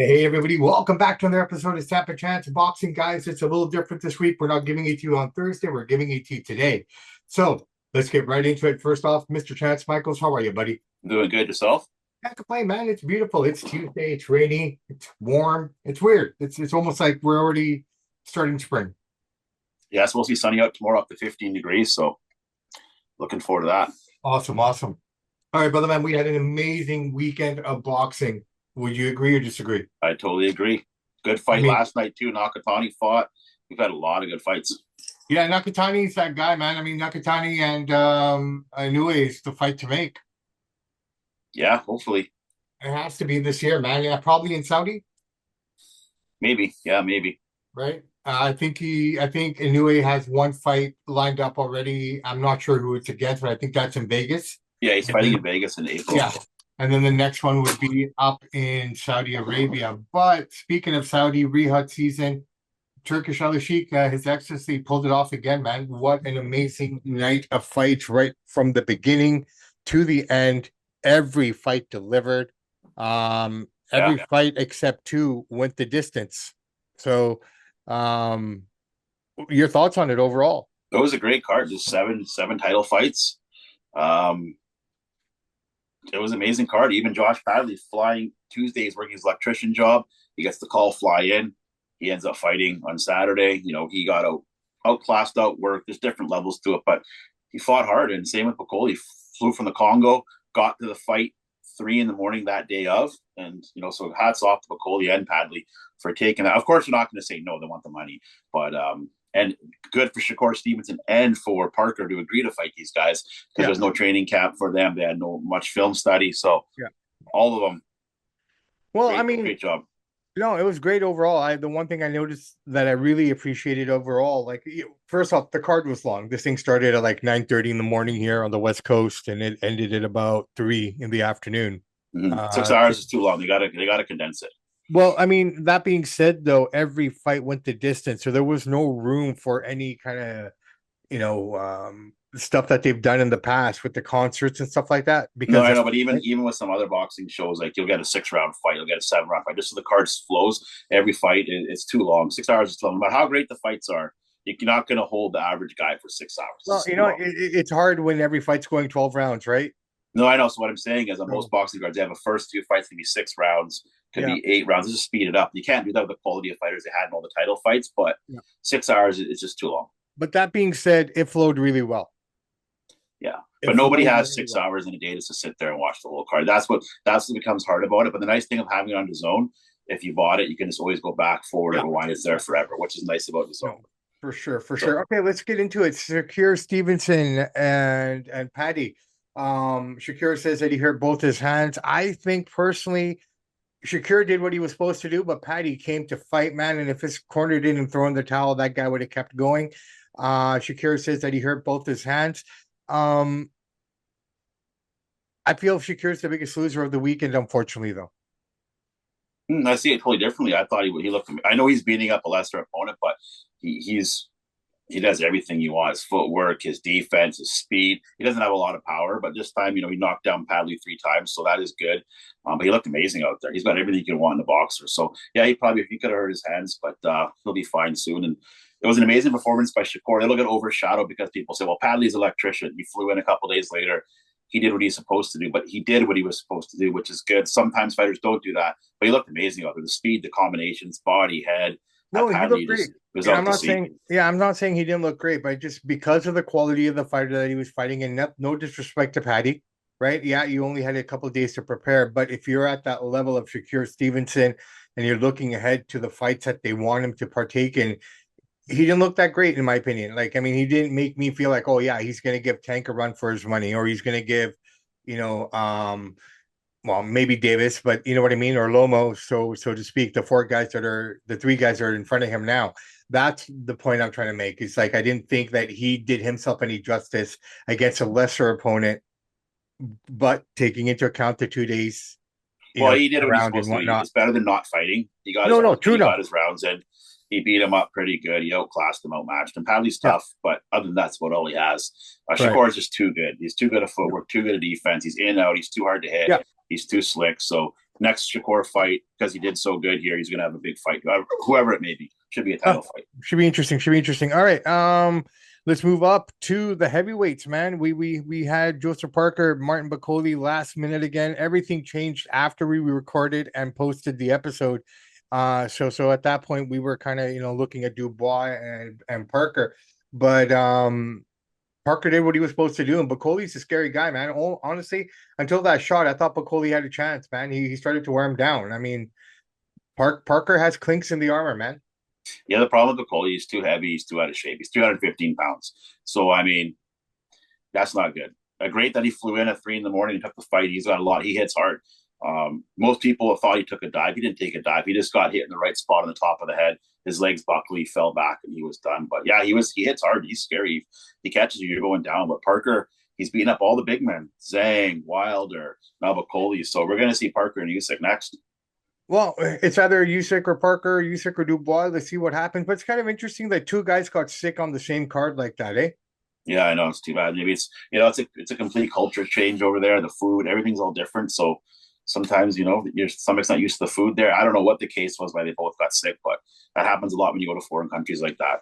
Hey everybody, welcome back to another episode of Samp&Chance Boxing. Guys, it's a little different this week. We're not giving it to you on Thursday, we're giving it to you today. So let's get right into it. First off, Mr. Chance Michaels, how are you, buddy? Doing good yourself? Can't complain, man. It's beautiful. It's Tuesday, it's rainy, it's warm, it's weird. It's almost like we're already starting spring. Yeah, it's supposed to be sunny out tomorrow up to 15 degrees, so looking forward to that. Awesome, awesome. All right, brother man, we had an amazing weekend of boxing. Would you agree or disagree? I totally agree. Good I fight mean, last night too. Nakatani fought. We've had a lot of good fights. yeah, Nakatani's that guy, man. I mean, Nakatani and Inoue is the fight to make. Yeah, hopefully. It has to be this year, man. Yeah, probably in Saudi, Maybe. Yeah, maybe. right? I think Inoue has one fight lined up already. I'm not sure who it's against, but I think that's in Vegas. Yeah, he's And fighting in then, Vegas in April. yeah, and then the next one would be up in Saudi Arabia. But speaking of Saudi, Riyahd season, Turkish Ali Sheikh, His Excellency pulled it off again, man. What an amazing night of fights right from the beginning to the end. Every fight delivered. Yeah. Every fight except two went the distance. So, um, your thoughts on it overall? It was a great card. Just seven title fights. Um, it was an amazing card. Even Josh Padley flying Tuesdays working his electrician job. He gets the call, fly in. He ends up fighting on Saturday. He got outclassed, outworked. There's different levels to it, but he fought hard. And same with Piccoli. He flew from the Congo, got to the fight 3 in the morning that day of. And, so hats off to Piccoli and Padley for taking that. Of course, you're not going to say no, they want the money. But, and good for Shakur Stevenson and for Parker to agree to fight these guys because Yeah, there's no training camp for them. They had no much film study. So yeah. all of them, Well, I great, mean, great job. no, it was great overall. The one thing I noticed that I really appreciated overall, like first off, the card was long. This thing started at like 9:30 in the morning here on the West Coast, and it ended at about 3 in the afternoon. Mm-hmm. Six Uh, hours is too long. They gotta condense it. well, I mean, that being said, though, every fight went the distance, so there was no room for any kind of, stuff that they've done in the past with the concerts and stuff like that. No, Because I that's know, but even with some other boxing shows, like you'll get a 6 round fight, you'll get a 7 round fight. Just so the card flows, every fight it's too long. 6 hours is too long. No matter how great the fights are, you're not going to hold the average guy for 6 hours. well, It's too long. it's hard when every fight's going 12 rounds, right? No, I know. So what I'm saying is, on most So, boxing cards, they have the first two fights can be 6 rounds, could yeah. be 8 rounds. Just speed it up. You can't do that with the quality of fighters they had in all the title fights, but Yeah. 6 hours is just too long. But that being said, it flowed really well. Yeah, It but nobody flowed has really six well. hours in a day just to sit there and watch the whole card. That's what becomes hard about it. But the nice thing of having it on the zone, if you bought it, you can just always go back forward Yeah. and rewind. It's there forever, which is nice about the zone. No, for sure, for So sure. Okay, let's get into it. Shakir Stevenson and Patty. Shakir says that he hurt both his hands. I think personally, Shakir did what he was supposed to do, but Patty came to fight, man. And if his corner didn't throw in the towel, that guy would have kept going. Shakir says that he hurt both his hands. Um, I feel Shakir's the biggest loser of the weekend, unfortunately, though. I see it totally differently. I thought he looked. I know he's beating up a lesser opponent, but he does everything you want. His footwork, his defense, his speed. He doesn't have a lot of power, but this time, he knocked down Padley 3 times, so that is good. But he looked amazing out there. He's got everything you can want in a boxer. So yeah, he could have hurt his hands, but he'll be fine soon. And it was an amazing performance by Shakur. It'll get overshadowed because people say, "Well, Padley's an electrician. He flew in a couple days later. He did what he's supposed to do, but he did what he was supposed to do, which is good. Sometimes fighters don't do that, but he looked amazing out there. The speed, the combinations, body, head. No, he Padley looked great. just was And out to see. I'm not saying he didn't look great, but just because of the quality of the fighter that he was fighting, and no disrespect to Patty, right? Yeah, you only had a couple of days to prepare, but if you're at that level of Shakir Stevenson and you're looking ahead to the fights that they want him to partake in, he didn't look that great, in my opinion. Like, I mean, he didn't make me feel like, oh yeah, he's gonna give Tank a run for his money, or he's gonna give, you know, well, maybe Davis, but you know what I mean, or Lomo, so to speak, the 3 guys that are in front of him now. That's the point I'm trying to make. It's like I didn't think that he did himself any justice against a lesser opponent, but taking into account the 2 days, Well, he did what he's around and supposed to do. whatnot. It's better than not fighting. He got his No, no, rounds in. true, He got no, his rounds in. He beat him up pretty good. He outclassed him, outmatched him. Padley's yeah, tough, but other than that's about all he has. right, Shakur is just too good. He's too good at footwork, too good at defense. He's in and out. He's too hard to hit. yeah, He's too slick. So next Shakur fight, because he did so good here, he's going to have a big fight. Whoever it may be, should be a title fight. Should be interesting. Should be interesting. All right. Let's move up to the heavyweights, man. We had Joseph Parker, Martin Bakole last minute again. Everything changed after we recorded and posted the episode. So at that point we were kind of looking at Dubois and Parker, but Parker did what he was supposed to do, and Bakole's a scary guy, man. Honestly, until that shot, I thought Bakole had a chance, man. He started to wear him down. I mean, Parker has clinks in the armor, man. Yeah, the problem with Bakole, he's too heavy, he's too out of shape. He's 315 pounds. So I mean, that's not good. Great that he flew in at 3 in the morning and took the fight. He's got a lot. He hits hard. Most people thought he took a dive. He didn't take a dive. He just got hit in the right spot on the top of the head. His legs buckled. He fell back and he was done. But yeah, he hits hard. He's scary. He catches you, you're going down. But Parker, he's beating up all the big men. Zhang, Wilder, now Bakole. So we're going to see Parker and Usyk next. Well, it's either Usyk or Parker, Usyk or Dubois. Let's see what happens. But it's kind of interesting that two guys got sick on the same card like that, eh? Yeah, I know, it's too bad. Maybe it's a complete culture change over there. The food, everything's all different. So sometimes your stomach's not used to the food there. I don't know what the case was, why they both got sick, but that happens a lot when you go to foreign countries like that.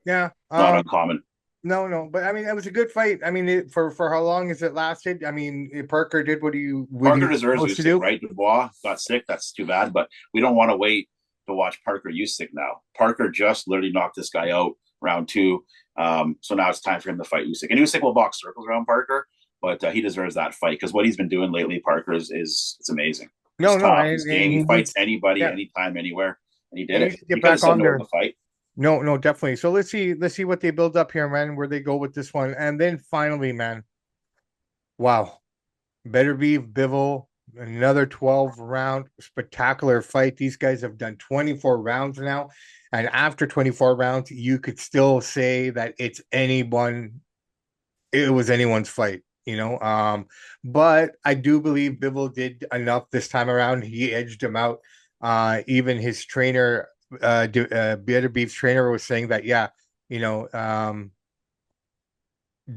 Yeah, not uncommon. No, but I mean, it was a good fight. I mean, for how long has it lasted? I mean, Parker did what Parker deserves Usyk, right? Dubois got sick. That's too bad, but we don't want to wait to watch Parker Usyk now. Parker just literally knocked this guy out round 2. So now it's time for him to fight Usyk. And Usyk will box circles around Parker, but he deserves that fight because what he's been doing lately, Parker, is it's amazing. His game. He fights anybody, anytime, anywhere, and he did it. Get back on there. The fight. No, definitely. So let's see what they build up here, man, where they go with this one. And then finally, man, wow. Beterbiev, Bivol, another 12-round spectacular fight. These guys have done 24 rounds now. And after 24 rounds, you could still say that it was anyone's fight, but I do believe Bivol did enough this time around. He edged him out. Even his trainer, Beterbiev's trainer, was saying that,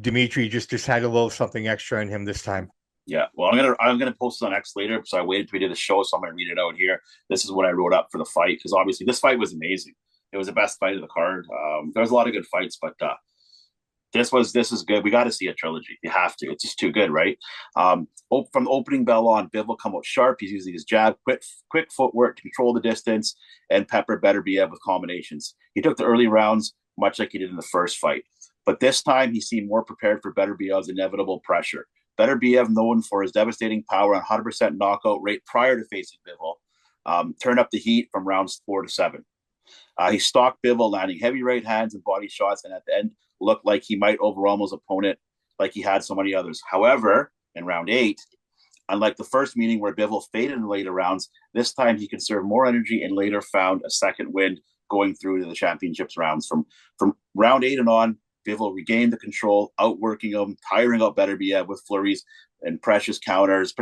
Dimitri just had a little something extra in him this time. Yeah, well, I'm gonna post it on X later, so I waited till we did the show, so I'm gonna read it out here. This is what I wrote up for the fight because obviously this fight was amazing. It was the best fight of the card. There was a lot of good fights, but this is good. We got to see a trilogy. You have to. It's just too good, right? From the opening bell on, Bivol come out sharp. He's using his jab, quick footwork to control the distance, and pepper Beterbiev with combinations. He took the early rounds much like he did in the first fight, but this time he seemed more prepared for Beterbiev's inevitable pressure. Beterbiev, known for his devastating power and 100% knockout rate prior to facing Bivol, turned up the heat from rounds 4 to 7. He stalked Bivol, landing heavy right hands and body shots, and at the end looked like he might overwhelm his opponent like he had so many others. However, in round 8, unlike the first meeting where Bivol faded in the later rounds, this time he conserved more energy and later found a second wind going through to the championships rounds. From round 8 and on, Bivol regained the control, outworking him, tiring out Beterbiev with flurries and precise counters.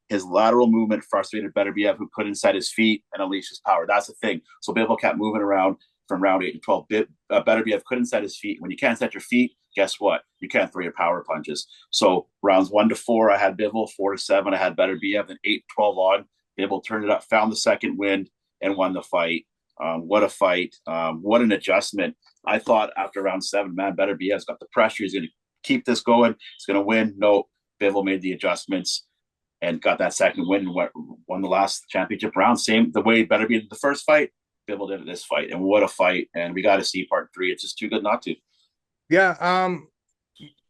His lateral movement frustrated Beterbiev, who couldn't set his feet and unleash his power. That's the thing. So Bivol kept moving around from round 8 to 12. Beterbiev couldn't set his feet. When you can't set your feet, guess what? You can't throw your power punches. So rounds 1 to 4, I had Bivol. 4 to 7, I had Beterbiev. Then 8 to 12 on, Bivol turned it up, found the second wind, and won the fight. What a fight. What an adjustment. I thought after round 7, man, Beterbiev's got the pressure. He's going to keep this going. He's going to win. No, Bivol made the adjustments and got that second win and won the last championship round. Same the way Beterbiev did the first fight, Bivol did this fight. And what a fight. And we got to see part 3. It's just too good not to. Yeah.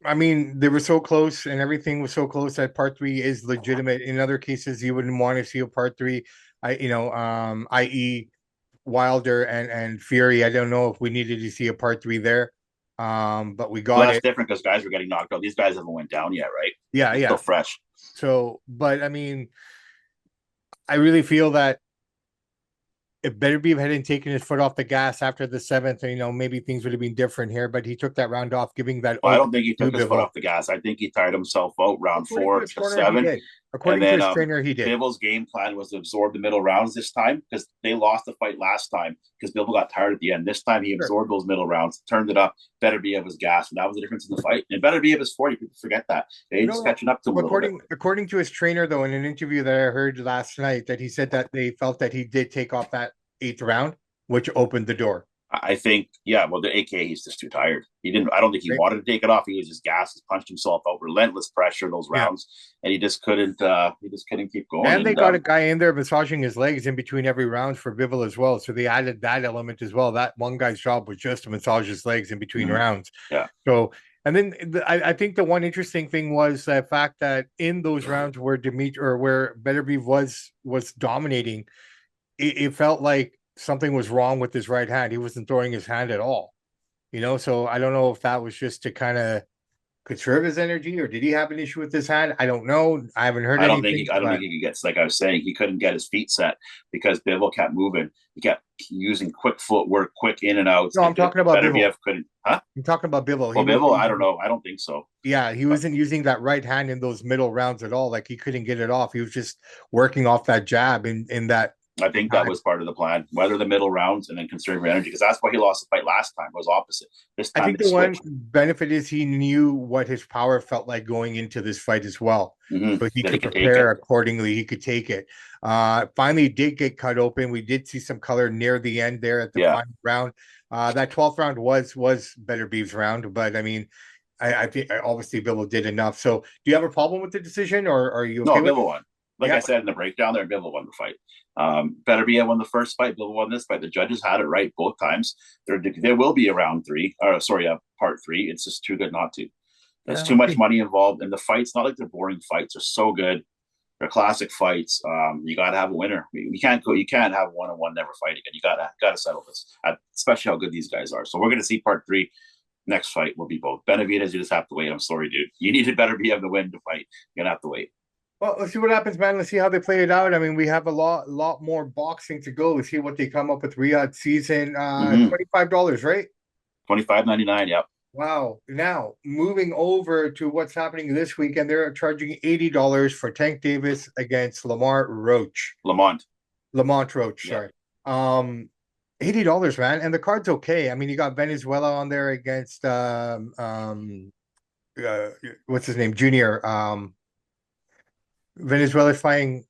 I mean, they were so close and everything was so close that part 3 is legitimate. In other cases, you wouldn't want to see a part 3, i.e. Wilder and Fury. I don't know if we needed to see a part 3 there. But we got that's different because guys were getting knocked out. These guys haven't went down yet, right? Yeah. Still fresh. So, but I mean, I really feel that if Beterbiev hadn't taken his foot off the gas after the 7th, maybe things would have been different here. But he took that round off, giving that. Well, I don't think he took his foot off the gas. I think he tired himself out round 4 to 7. And According to then his trainer, he did. Bivol's game plan was to absorb the middle rounds this time because they lost the fight last time because Bivol got tired at the end. This time he Sure. absorbed those middle rounds, turned it up. Beterbiev was gassed, and that was the difference in the fight. And Beterbiev is 40. People forget that. They're just catching up to him a little bit. According to his trainer, though, in an interview that I heard last night, that he said that they felt that he did take off that 8th round, which opened the door. I think, yeah, well, the AK, he's just too tired. He didn't, I don't think he wanted to take it off. He was just gassed, punched himself out, relentless pressure those rounds, and he just couldn't keep going. And they got a guy in there massaging his legs in between every round for Bivol as well. So they added that element as well. That one guy's job was just to massage his legs in between rounds. Yeah. So, and then I think the one interesting thing was the fact that in those rounds where where Beterbiev was dominating, it felt like something was wrong with his right hand. He wasn't throwing his hand at all, so I don't know if that was just to kind of conserve his energy, or did he have an issue with his hand? I don't know. I haven't heard anything. I don't think he gets, like I was saying, he couldn't get his feet set because Bivol kept moving. He kept using quick footwork, quick in and out. No, I'm talking about Bivol. Couldn't, huh? I'm talking about Bivol. Well, Bivol, I don't know. I don't think so. Yeah, he wasn't using that right hand in those middle rounds at all. Like, he couldn't get it off. He was just working off that jab in that. I think that was part of the plan. Weather the middle rounds and then conserve your energy, because that's why he lost the fight last time. It was opposite. This time, I think the one benefit is he knew what his power felt like going into this fight as well. So he could prepare accordingly. He could take it. Finally, did get cut open. We did see some color near the end there at the final round. That 12th round was Beterbiev's round, but I mean, I think obviously Bivol did enough. So, do you have a problem with the decision, or are you okay? No, Bivol won. Like I said in the breakdown there, Bivol won the fight. Beterbiev won the first fight. Bivol won this fight. The judges had it right both times. There will be a round 3. Part 3. It's just too good not to. There's too much money involved, and the fights, not like they're boring fights. They're so good. They're classic fights. You got to have a winner. You can't have one and one never fight again. You got to settle this, especially how good these guys are. So we're going to see part 3. Next fight will be both. Benavidez, you just have to wait. I'm sorry, dude. You needed Beterbiev to win to fight. You're gonna have to wait. Well, let's see what happens, man. Let's see how they play it out. I mean, we have a lot more boxing to go. Let's see what they come up with. Riyahd season, $25, right? $25.99. Yep. Wow. Now moving over to what's happening this weekend, they're charging $80 for Tank Davis against Lamont Roach. Lamont Roach. Sorry. $80, man, and the card's okay. I mean, you got Venezuela on there against what's his name, Junior. Venezuela fighting.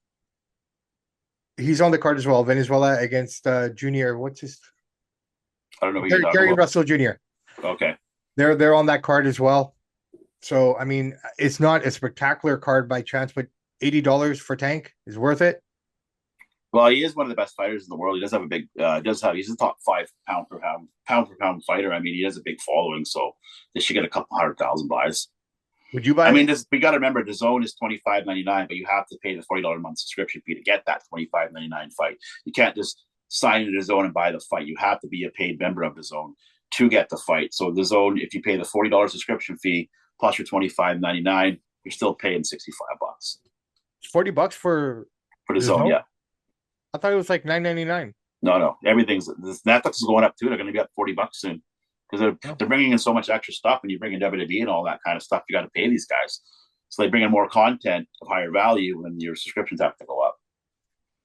He's on the card as well. Venezuela against Junior. What's his? I don't know. Gary Russell Jr. Okay. They're on that card as well. So I mean, it's not a spectacular card by chance, but $80 for Tank is worth it. Well, he is one of the best fighters in the world. He does have a big. He's a top 5 pound for pound fighter. I mean, he has a big following, so they should get a couple 100,000 buys. Would you buy? I mean, we got to remember the zone is $25.99, but you have to pay the $40 a month subscription fee to get that $25.99 fight. You can't just sign into the zone and buy the fight. You have to be a paid member of the zone to get the fight. So the zone, if you pay the $40 subscription fee plus your $25.99, you're still paying $65. $40 for the zone, yeah. I thought it was like $9.99. No. Everything's Netflix is going up too. They're going to be up $40 soon. Because they're bringing in so much extra stuff, and you bring in WWE and all that kind of stuff, you got to pay these guys. So they bring in more content of higher value, and your subscriptions have to go up.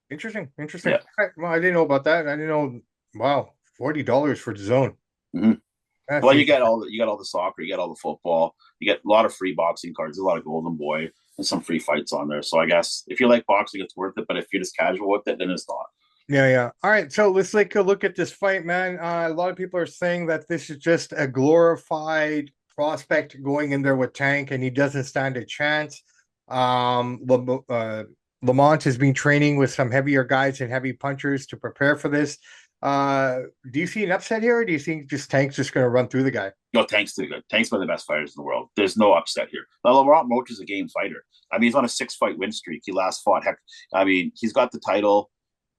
Interesting. Yeah. Well, I didn't know about that. I didn't know. Wow, $40 for the zone. Well, you get all the soccer, you get all the football, you get a lot of free boxing cards, there's a lot of Golden Boy, and some free fights on there. So I guess if you like boxing, it's worth it. But if you're just casual with it, then it's not. Yeah. All right, so let's take a look at this fight, man. A lot of people are saying that this is just a glorified prospect going in there with Tank, and he doesn't stand a chance. Lamont has been training with some heavier guys and heavy punchers to prepare for this. Do you see an upset here, or do you think Tank's just going to run through the guy? No, Tank's too good. Tank's one of the best fighters in the world. There's no upset here. Now, Lamont Roach is a game fighter. I mean, he's on a 6-fight win streak. He last fought. He's got the title.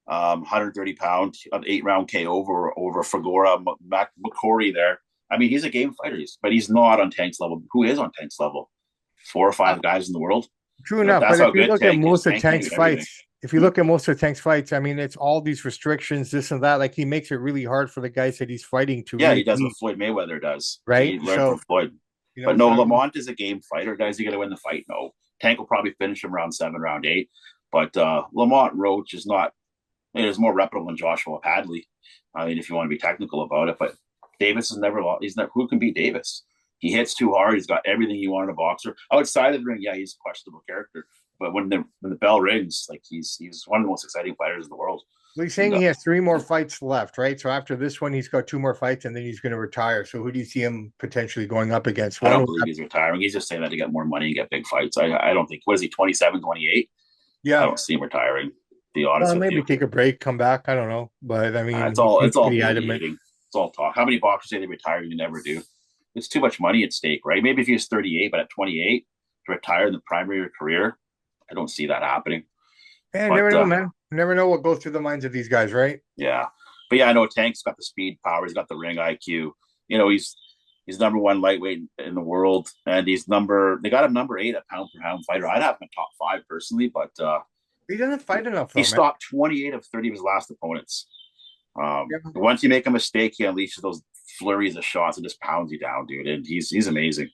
130 pound, an 8-round KO over Fagora McCory there. I mean, he's a game fighter, but he's not on Tank's level. Who is on Tank's level? 4 or 5 guys in the world. True enough, but if you look at most of Tank's fights, I mean, it's all these restrictions, this and that. Like, he makes it really hard for the guys that he's fighting to. Yeah, he does what Floyd Mayweather does, right? He learned from Floyd. But no, Lamont is a game fighter. Guys, he going to win the fight? No. Tank will probably finish him round 7, round 8. But Lamont Roach is not. Is more reputable than Joshua Padley. I mean, if you want to be technical about it, but Davis has never lost. He's never. Who can beat Davis? He hits too hard. He's got everything you want in a boxer. Outside of the ring, yeah, he's a questionable character. But when the bell rings, like he's one of the most exciting fighters in the world. Well, he's saying he has 3 more fights left, right? So after this one, he's got 2 more fights, and then he's going to retire. So who do you see him potentially going up against? I don't believe he's retiring. He's just saying that to get more money and get big fights. I don't think. What is he? 27, 28? Yeah, I don't see him retiring. Be honest with maybe you. Take a break, come back. I don't know, but I mean, it's all adamant. It's all talk. How many boxers say they retire? You never do. It's too much money at stake, right? Maybe if he was 38, but at 28 to retire in the prime of your career, I don't see that happening. Yeah, never know, man. Never know what goes through the minds of these guys, right? Yeah, but yeah, I know Tank's got the speed, power. He's got the ring IQ. You know, he's number 1 lightweight in the world, and they got him number 8 at pound per pound fighter. I'd have him in top 5 personally, but he doesn't fight enough. He stopped 28 of 30 of his last opponents. Once you make a mistake, he unleashes those flurries of shots and just pounds you down, dude. And he's amazing.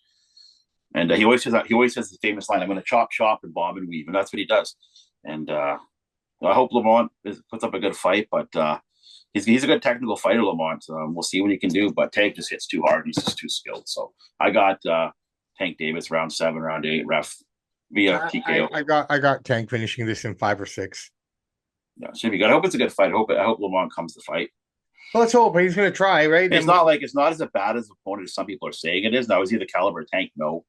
And he always says the famous line, "I'm going to chop, chop, and bob and weave," and that's what he does. And I hope Lamont puts up a good fight, but he's a good technical fighter, Lamont. We'll see what he can do, but Tank just hits too hard. He's just too skilled. So I got Tank Davis round 7, round 8, ref via TKO. I got Tank finishing this in 5 or 6. Yeah, should be good. I hope it's a good fight. I hope Lamont comes to fight. Well, let's hope he's going to try, right? It's not as bad as opponent as some people are saying it is. Now, is he the caliber of Tank? No,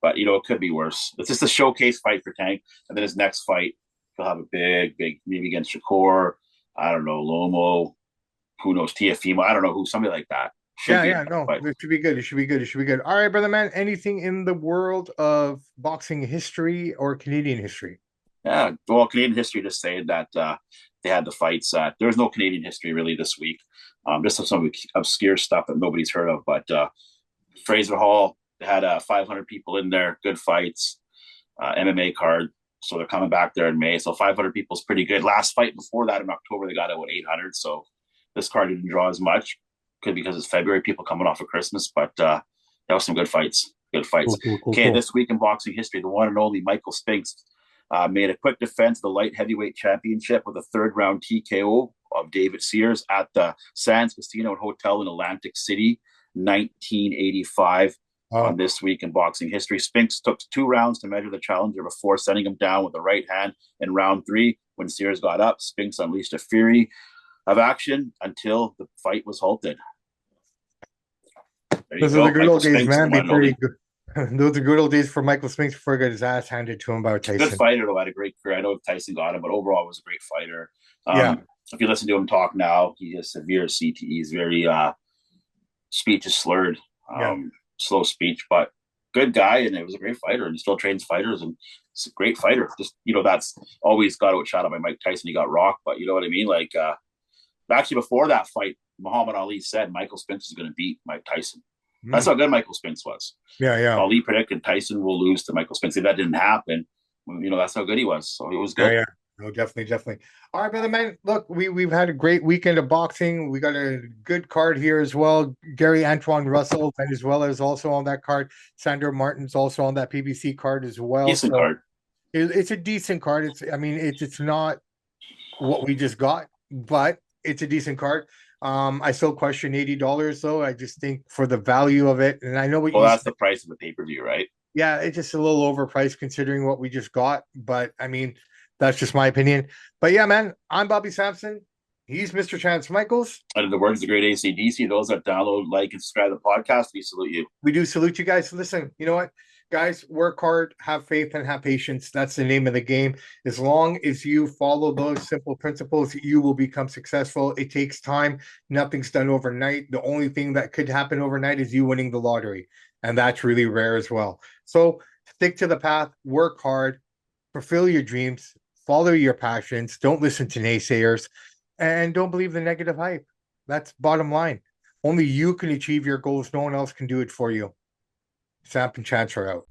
but it could be worse. It's just a showcase fight for Tank, and then his next fight he'll have a big maybe against Shakur. I don't know, Lomo. Who knows, Tiafimo? I don't know who. Somebody like that. It should be good. It should be good. All right, brother man. Anything in the world of boxing history or Canadian history? Yeah, well, Canadian history just saying that they had the fights. There's no Canadian history really this week. Just some obscure stuff that nobody's heard of. But Fraser Hall had 500 people in there. Good fights. MMA card. So they're coming back there in May. So 500 people is pretty good. Last fight before that in October, they got about 800. So this card didn't draw as much. Could be because it's February, people coming off of Christmas. But that was some good fights. Cool. This week in boxing history, the one and only Michael Spinks made a quick defense of the light heavyweight championship with a 3rd round TKO of David Sears at the Sands Casino and Hotel in Atlantic City, 1985. On this week in boxing history, Spinks took 2 rounds to measure the challenger before sending him down with the right hand in round 3. When Sears got up, Spinks unleashed a fury of action until the fight was halted. Those are the good old days, man. Those are good old days for Michael Spinks before he got his ass handed to him by Tyson. Good fighter, though. Had a great career. I know Tyson got him, but overall was a great fighter. If you listen to him talk now, he has severe CTE. He's very speech is slurred. Slow speech, but good guy, and it was a great fighter, and he still trains fighters, and it's a great fighter. Just that's always got outshot by Mike Tyson. He got rocked, but you know what I mean. Like actually, before that fight, Muhammad Ali said Michael Spinks is going to beat Mike Tyson. That's how good Michael Spinks was. Yeah. Ali predicted Tyson will lose to Michael Spinks. If that didn't happen, that's how good he was. So he was good. Yeah. No, definitely. All right, brother man. Look, we've had a great weekend of boxing. We got a good card here as well. Gary Antoine Russell, and as well as also on that card, Sandor Martin's also on that PBC card as well. Decent card. It's a decent card. It's not what we just got, but it's a decent card. I still question $80 though. I just think for the value of it, and I know that's the price of the pay-per-view, right? Yeah, it's just a little overpriced considering what we just got, but I mean. That's just my opinion. But yeah, man, I'm Bobby Sampson. He's Mr. Chance Michaels. Under the words of the great AC/DC, those that download, like, and subscribe to the podcast, we salute you. We do salute you guys. Listen, you know what? Guys, work hard, have faith, and have patience. That's the name of the game. As long as you follow those simple principles, you will become successful. It takes time. Nothing's done overnight. The only thing that could happen overnight is you winning the lottery. And that's really rare as well. So stick to the path, work hard, fulfill your dreams, follow your passions, don't listen to naysayers, and don't believe the negative hype. That's bottom line. Only you can achieve your goals. No one else can do it for you. Samp and Chance are out.